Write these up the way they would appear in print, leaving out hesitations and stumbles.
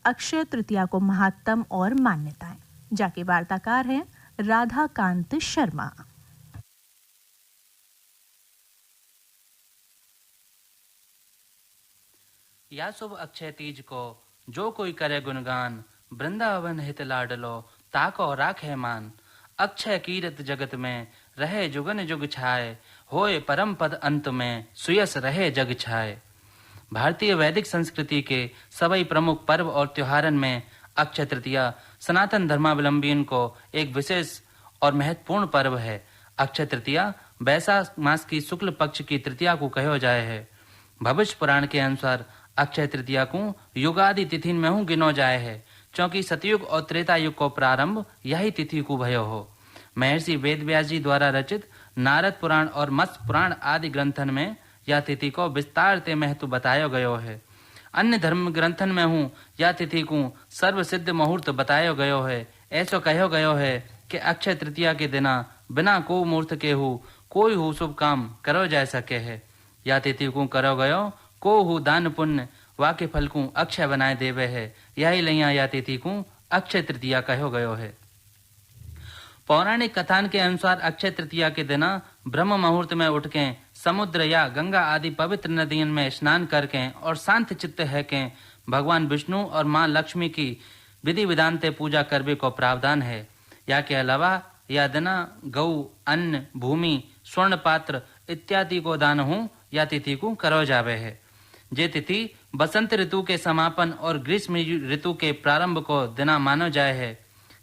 अक्षय तृतीया को महात्म और मान्यताएं। जाके वार्ताकार हैं राधाकांत शर्मा। या शुभ अक्षय तीज को जो कोई करे गुणगान, वृंदावन हित लाडलो ताको राखे मान। अक्षय कीरत जगत में रहे जुगन जुग छाए, होए परम पद अंत में सुयस रहे जग छाए। भारतीय वैदिक संस्कृति के सभी प्रमुख पर्व और त्योहारन में अक्षय तृतीया सनातन धर्मावलंबियों को एक विशेष और महत्वपूर्ण पर्व है। अक्षय तृतीया वैशाख मास की शुक्ल पक्ष की तृतीया को कहो जाए है। भविष्य पुराण के अनुसार अक्षय तृतीया को युगादि तिथि में हूँ गिनो जाए है, क्योंकि सतयुग और त्रेता युग को प्रारंभ यही तिथि को भयो हो। महर्षि वेदव्यास जी द्वारा रचित नारद पुराण और मत्स्य पुराण आदि ग्रंथन में यह तिथि को विस्तार से महत्व बतायो गयो है। अन्य धर्म ग्रंथन में हूँ यह तिथि को सर्वसिद्ध मुहूर्त बतायो गयो है। ऐसो कहो गयो है कि अक्षय तृतीया के दिना बिना को मुहूर्त के कोई हो शुभ काम करो जा सके है। यह तिथि को करो गयो को हु दान पुण्य वाके फल को अक्षय बनाए देवे है। यही लिया या तिथि को अक्षय तृतीया कहो गयो है। पौराणिक कथान के अनुसार अक्षय तृतीया के दिना ब्रह्म मुहूर्त में उठ के समुद्र या गंगा आदि पवित्र नदियों में स्नान करके और शांत चित्त है के भगवान विष्णु और मां लक्ष्मी की विधि विधान से पूजा करने को प्रावधान है। या के अलावा यह दिना गौ, अन्न, भूमि, स्वर्ण पात्र इत्यादि को दान हो या तिथि को करो जावे है। जे तिथि बसंत ऋतु के समापन और ग्रीष्म ऋतु के प्रारंभ को दिना मानो जाए है।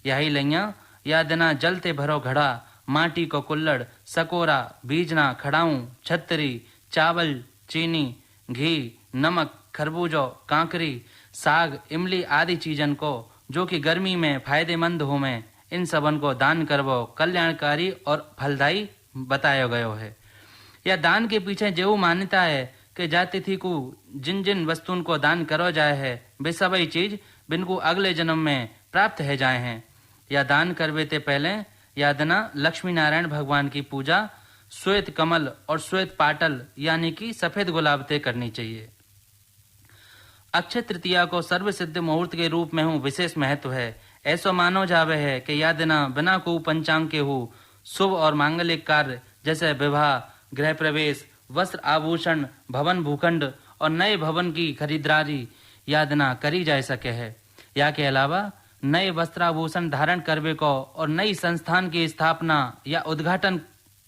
यही लिया या दिना जल ते भरो घड़ा, माटी को कुल्लड़, सकोरा, बीजना, खड़ाऊं, छतरी, चावल, चीनी, घी, नमक, खरबूजो, कांकरी, साग, इमली आदि चीजन को जो कि गर्मी में फायदेमंद हो में इन सबन को दान करवो कल्याणकारी और फलदायी बतायो गयो है। यह दान के पीछे जो मान्यता है कि जा तिथि को जिन जिन वस्तुओं को दान करो जाए है वे सभी चीज बिनको अगले जन्म में प्राप्त है जाए हैं। या दान करवे ते पहले या दिना लक्ष्मी नारायण भगवान की पूजा श्वेत कमल और श्वेत पाटल यानी कि सफेद गुलाब ते करनी चाहिए। अक्षय तृतीया को सर्वसिद्ध मुहूर्त के रूप में विशेष महत्व है। ऐसा मानो जावे है कि यह दिना बिना को पंचांग के शुभ और मांगलिक कार्य जैसे विवाह, गृह प्रवेश, वस्त्र आभूषण, भवन भूखंड और नए भवन की खरीदारी या दिना करी जा सके है। या के अलावा नए वस्त्राभूषण धारण करवे को और नई संस्थान की स्थापना या उद्घाटन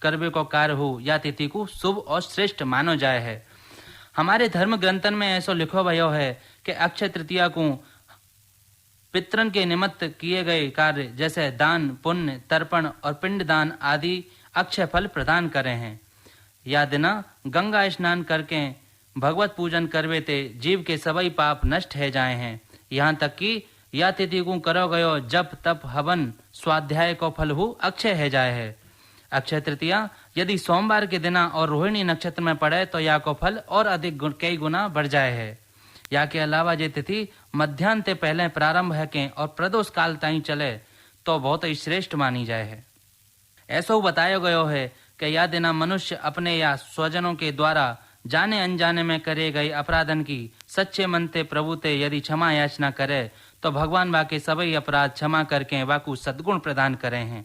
करवे को कार्य हो या तिथि को शुभ और श्रेष्ठ मानो जाए है। हमारे धर्म ग्रंथन में ऐसा लिखो भयो है कि अक्षय तृतीया को पितरन के निमित्त किए गए कार्य जैसे दान, पुण्य, तर्पण और पिंडदान आदि अक्षय फल प्रदान करे हैं। या दिना गंगा स्नान करके भगवत पूजन करवे ते जीव के सभी पाप नष्ट है जाए हैं। यहाँ तक कि या तिथि को करो गयो जप तप हवन स्वाध्याय को फल अक्षय है जाए है। अक्षय तृतीया यदि सोमवार के दिना और रोहिणी नक्षत्र में पड़े तो या को फल और अधिक कई गुना बढ़ जाए है। या के अलावा ये तिथि मध्याह्न से पहले प्रारंभ है के और प्रदोष काल ताई चले तो बहुत ही श्रेष्ठ मानी जाए है। ऐसा बताया गयो है कि यह दिना मनुष्य अपने या स्वजनों के द्वारा जाने अनजाने में करे गए अपराधन की सच्चे मन ते प्रभु ते यदि क्षमा याचना करे तो भगवान वाके सभी अपराध क्षमा करके वाकु सद्गुण प्रदान करे हैं।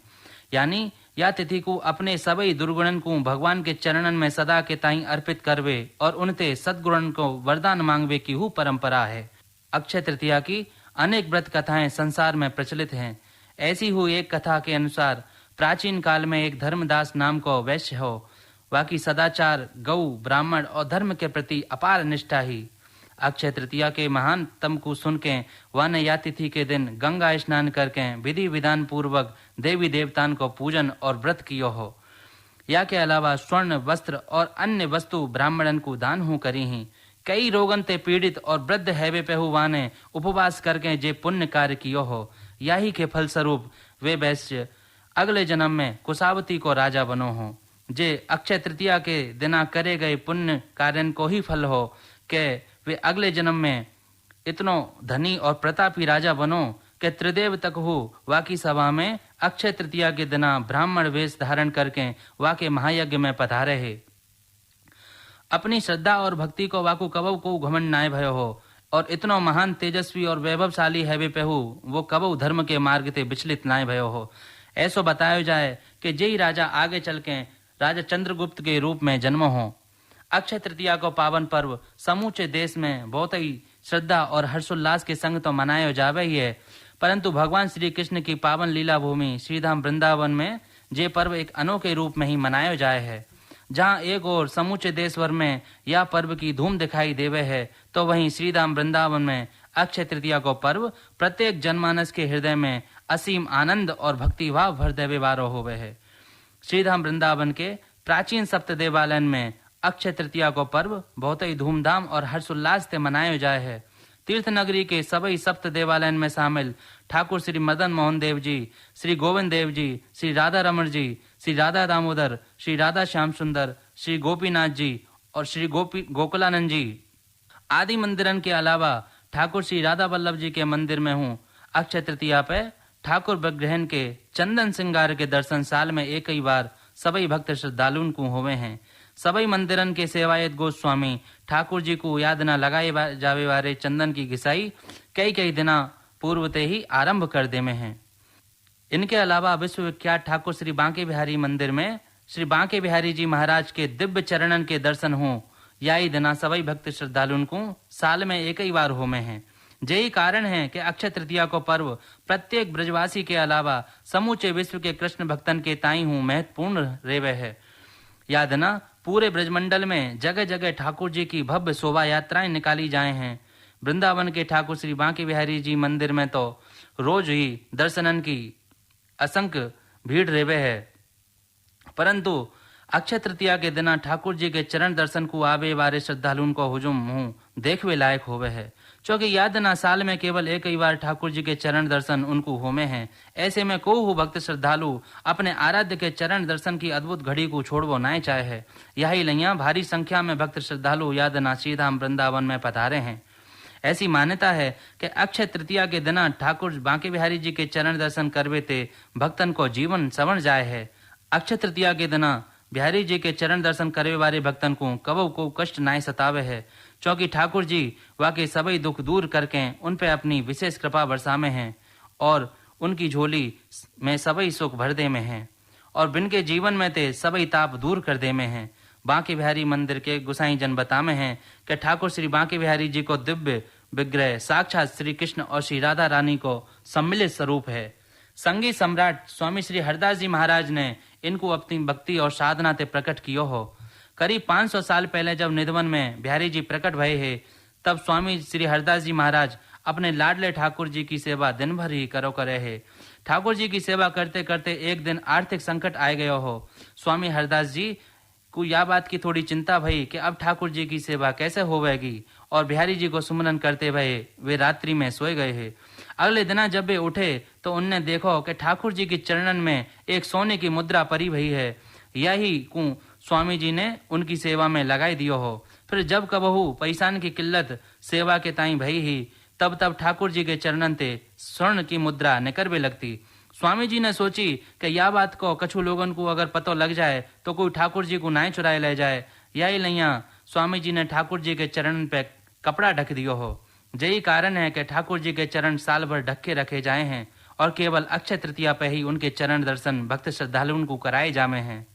यानी या तिथि को अपने सभी दुर्गुणन को भगवान के चरणन में सदा के ताई अर्पित करवे और उनते सद्गुणन को वरदान मांगवे की परंपरा है। अक्षय तृतीया की अनेक व्रत कथाएं संसार में प्रचलित हैं। ऐसी हुई एक कथा के अनुसार प्राचीन काल में एक धर्मदास नाम को वैश्य हो, वाकी सदाचार, गौ, ब्राह्मण और धर्म के प्रति अपार निष्ठा ही। अक्षय तृतीया के महान तम को सुन के वन या तिथि के दिन गंगा स्नान करके विधि विधान पूर्वक देवी देवतान को पूजन और व्रत कियो हो। या के अलावा स्वर्ण वस्त्र और अन्य वस्तु ब्राह्मणन को दान हो करी ही। कई रोगन ते पीड़ित और वृद्ध हैवे पे वाने उपवास करके जे पुण्य कार्य कियो हो। यही के फलस्वरूप वे वैश्य अगले जन्म में कुशावती को राजा बनो हो। जे अक्षय तृतीया के दिना करे गए पुण्य कार्य को ही फल हो के वे अगले जन्म में इतनो धनी और प्रतापी राजा बनो कि त्रिदेव तक हो वाकी सभा में अक्षय तृतीया के दिना ब्राह्मण वेश धारण करके वाके महायज्ञ में पधारे है। अपनी श्रद्धा और भक्ति को वाकु कवौ को घमंड नाय भयो हो। और इतनो महान तेजस्वी और वैभवशाली है वे पेहू वो कबहू धर्म के मार्ग ते विचलित नाय भयो हो। ऐसो बतायो जाए कि जेई राजा आगे चल के राजा चंद्रगुप्त के रूप में जन्म हो। अक्षय तृतीया को पावन पर्व समूचे देश में बहुत ही श्रद्धा और हर्षोल्लास के संग तो मनायो जावे ही है, परंतु भगवान श्री कृष्ण की पावन लीला भूमि श्रीधाम वृंदावन में ये पर्व एक अनोखे रूप में ही मनायो जाए है। जहाँ एक और समूचे देश भर में यह पर्व की धूम दिखाई देवे है, तो वहीं श्रीधाम वृंदावन में अक्षय तृतीया को पर्व प्रत्येक जनमानस के हृदय में असीम आनंद और भक्तिभाव भर देवे वारो होवे है। श्रीधाम वृंदावन के प्राचीन सप्त देवालयन में अक्षय तृतीया को पर्व बहुत ही धूमधाम और हर्षोल्लास से मनायो जाए है। तीर्थ नगरी के सभी सप्त देवालयन में शामिल ठाकुर श्री मदन मोहन देव जी, श्री गोविंद देव जी, श्री राधा रमण जी, श्री राधा दामोदर, श्री राधा श्याम सुंदर, श्री गोपीनाथ जी और श्री गोकुलानंद जी आदि मंदिरन के अलावा ठाकुर श्री राधा वल्लभ जी के मंदिर में हूँ अक्षय तृतीया पे ठाकुर विग्रहन के चंदन श्रृंगार के दर्शन साल में एक ही बार सभी भक्त श्रद्धालुन को होवे हैं। सभी मंदिरन के सेवायत गोस्वामी ठाकुर जी को याद न लगाए जावे वाले चंदन की घिसाई कई कई दिना पूर्व ते ही आरंभ कर दे में है। इनके अलावा विश्व विख्यात ठाकुर श्री बांके बिहारी मंदिर में श्री बांके बिहारी जी महाराज के दिव्य चरणन के दर्शन हो याई दिना सभी भक्त श्रद्धालुन को साल में एक ही बार हो में है। यही कारण है कि अक्षय तृतीया को पर्व प्रत्येक ब्रजवासी के अलावा समूचे विश्व के कृष्ण भक्तन के ताई हूँ महत्वपूर्ण रेवे है। याद न पूरे ब्रजमंडल में जगह जगह ठाकुर जी की भव्य शोभा यात्राएं निकाली जाए हैं। वृंदावन के ठाकुर श्री बांके बिहारी जी मंदिर में तो रोज ही दर्शनन की असंख्य भीड़ रेवे है, परंतु अक्षय तृतीया के दिन ठाकुर जी के चरण दर्शन को आवे वाले श्रद्धालुओं को हुजुम मुंह देखवे लायक होवे है। क्योंकि याद ना साल में केवल एक ही बार ठाकुर जी के चरण दर्शन उनको होमे हैं। ऐसे में कोहू भक्त श्रद्धालु अपने आराध्य के चरण दर्शन की अद्भुत घड़ी को छोड़वो ना चाहे है। यही लैया भारी संख्या में भक्त श्रद्धालु याद ना श्रीधाम वृंदावन में पधारे हैं। ऐसी मान्यता है कि अक्षय तृतीया के दिन ठाकुर बांके बिहारी जी के चरण दर्शन करवे ते भक्तन को जीवन सवर्ण जाए है। अक्षय तृतीया के दिन बिहारी जी के चरण दर्शन करे वाले भक्तन को कबो को कष्ट नाय सतावे है, क्योंकि ठाकुर जी वाके सभी दुख दूर करके उन पे अपनी विशेष कृपा बरसामे हैं और उनकी झोली में सभी सुख भर दे में हैं और बिन के जीवन में ते सभी ताप दूर कर दे में हैं। बांके बिहारी मंदिर के गुसाई जन बतामे हैं कि ठाकुर श्री बांके बिहारी जी को दिव्य विग्रह साक्षात श्री कृष्ण और श्री राधा रानी को सम्मिलित स्वरूप है। संगीत सम्राट स्वामी श्री हरदास जी महाराज ने इनको अपनी भक्ति और साधना ते प्रकट कियो हो। करीब 500 साल पहले जब निधवन में बिहारी जी प्रकट भये है, तब स्वामी श्री हरदास जी महाराज अपने लाडले ठाकुर जी की सेवा दिन भर ही करो करे है। ठाकुर जी की सेवा करते करते एक दिन आर्थिक संकट आ गयो हो। स्वामी हरदास जी को यह बात की थोड़ी चिंता भई कि अब ठाकुर जी की सेवा कैसे होवेगी, और बिहारी जी को सुमरन करते भये वे रात्रि में सोए गए हैं। अगले दिन जब वे उठे तो उनने देखो कि ठाकुर जी के चरणन में एक सोने की मुद्रा परी भई है। यही को स्वामी जी ने उनकी सेवा में लगाई दियो हो। फिर जब कबहू पैसान की किल्लत सेवा के ताई भई ही, तब तब ठाकुर जी के चरणन ते स्वर्ण की मुद्रा निकरवे लगती। स्वामी जी ने सोची कि यह बात को कछु लोगन को अगर पतो लग जाए तो कोई ठाकुर जी को नाय चुराए ले जाए। यही लैया स्वामी जी ने ठाकुर जी के चरण पे कपड़ा ढक दियो हो। यही कारण है कि ठाकुर जी के चरण साल भर ढके रखे जाए हैं और केवल अक्षय तृतीया पे ही उनके चरण दर्शन भक्त श्रद्धालुओं को कराए जामे हैं।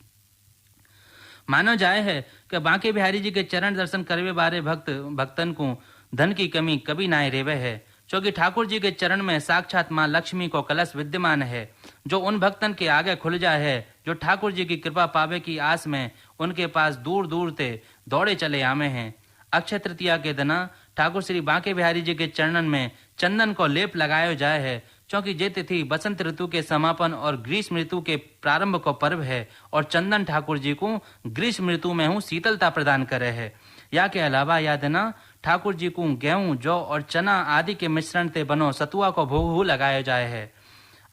मानो जाए है कि बांके बिहारी जी के चरण दर्शन करवे बारे भक्तन को धन की कमी कभी ना रेवे है, क्योंकि ठाकुर जी के चरण में साक्षात माँ लक्ष्मी को कलश विद्यमान है, जो उन भक्तन के आगे खुल जाए है जो ठाकुर जी की कृपा पावे की आस में उनके पास दूर दूर से दौड़े चले आमे हैं। अक्षय तृतीया के दिन ठाकुर श्री बांके बिहारी जी के चरणन में चंदन को लेप लगायो जाए है, क्योंकि ये तिथि बसंत ऋतु के समापन और ग्रीष्म ऋतु के प्रारंभ को पर्व है और चंदन ठाकुर जी को ग्रीष्म ऋतु में हूँ शीतलता प्रदान करे है। या के अलावा याद न ठाकुर जी को गेहूं, जौ और चना आदि के मिश्रण से बनो सतुआ को भोग लगाया जाए है।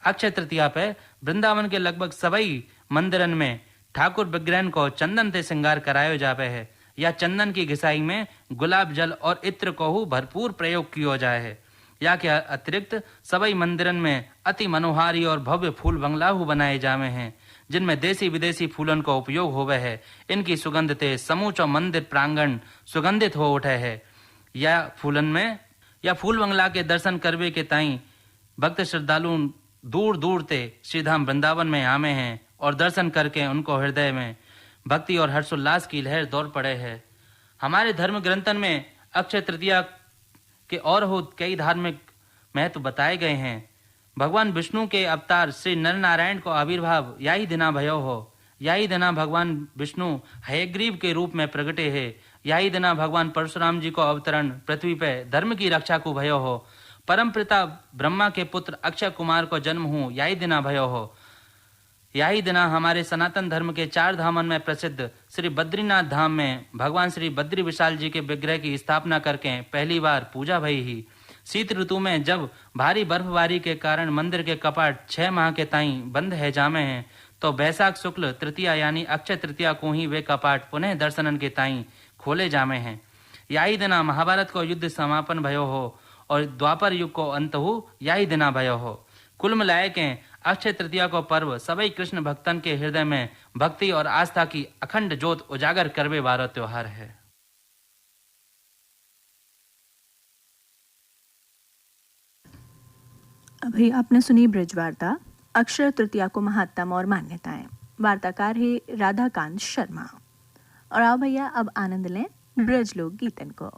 अक्षय तृतीया पे वृंदावन के लगभग सभी मंदिरन में ठाकुर विग्रहन को चंदन से श्रृंगार करायो जावे है। या चंदन की घिसाई में गुलाब जल और इत्र को भरपूर प्रयोग किया जाए है। या के अतिरिक्त सभी मंदिरन में अति मनोहारी और भव्य फूल बंगलाहू बनाए जावे हैं, जिनमें देसी विदेशी फूलन का उपयोग होवे है। इनकी सुगंध ते समूचो मंदिर प्रांगण सुगंधित हो उठे है। या फूलन में या फूल बंगला के दर्शन करवे के ताई भक्त श्रद्धालु दूर दूर ते श्रीधाम वृंदावन में आमे हैं और दर्शन करके उनको हृदय में भक्ति और हर्षोल्लास की लहर दौड़ पड़े है। हमारे धर्म ग्रंथन में अक्षय तृतीया के और हो कई धार्मिक महत्व बताए गए हैं। भगवान विष्णु के अवतार श्री नर नारायण को आविर्भाव याही दिना भयो हो। याही दिना भगवान विष्णु हयग्रीव के रूप में प्रगटे है। याही दिना भगवान परशुराम जी को अवतरण पृथ्वी पे धर्म की रक्षा को भयो हो। परम पिता ब्रह्मा के पुत्र अक्षय कुमार को जन्म हूँ याही दिना भयो हो। यही दिना हमारे सनातन धर्म के 4 धामन में प्रसिद्ध श्री बद्रीनाथ धाम में भगवान श्री बद्री विशाल जी के विग्रह की स्थापना करके पहली बार पूजा भई ही। शीत ऋतु में जब भारी बर्फबारी के कारण मंदिर के कपाट 6 माह के ताई बंद है जामे हैं, तो बैसाख शुक्ल तृतीया यानी अक्षय तृतीया को ही वे कपाट पुनः दर्शनन के ताई खोले जामे हैं। यही दिना महाभारत को युद्ध समापन भयो हो और द्वापर युग को अंत हो यही दिना भयो हो। कुल मिलाए के अक्षय तृतीया को पर्व सभी कृष्ण भक्तन के हृदय में भक्ति और आस्था की अखंड ज्योत उजागर करवे वाला त्योहार है। अभी आपने सुनी ब्रज वार्ता अक्षय तृतीया को महात्म और मान्यताएं। वार्ताकार है राधाकांत शर्मा। और आओ भैया अब आनंद लें ब्रज लोक गीतन को।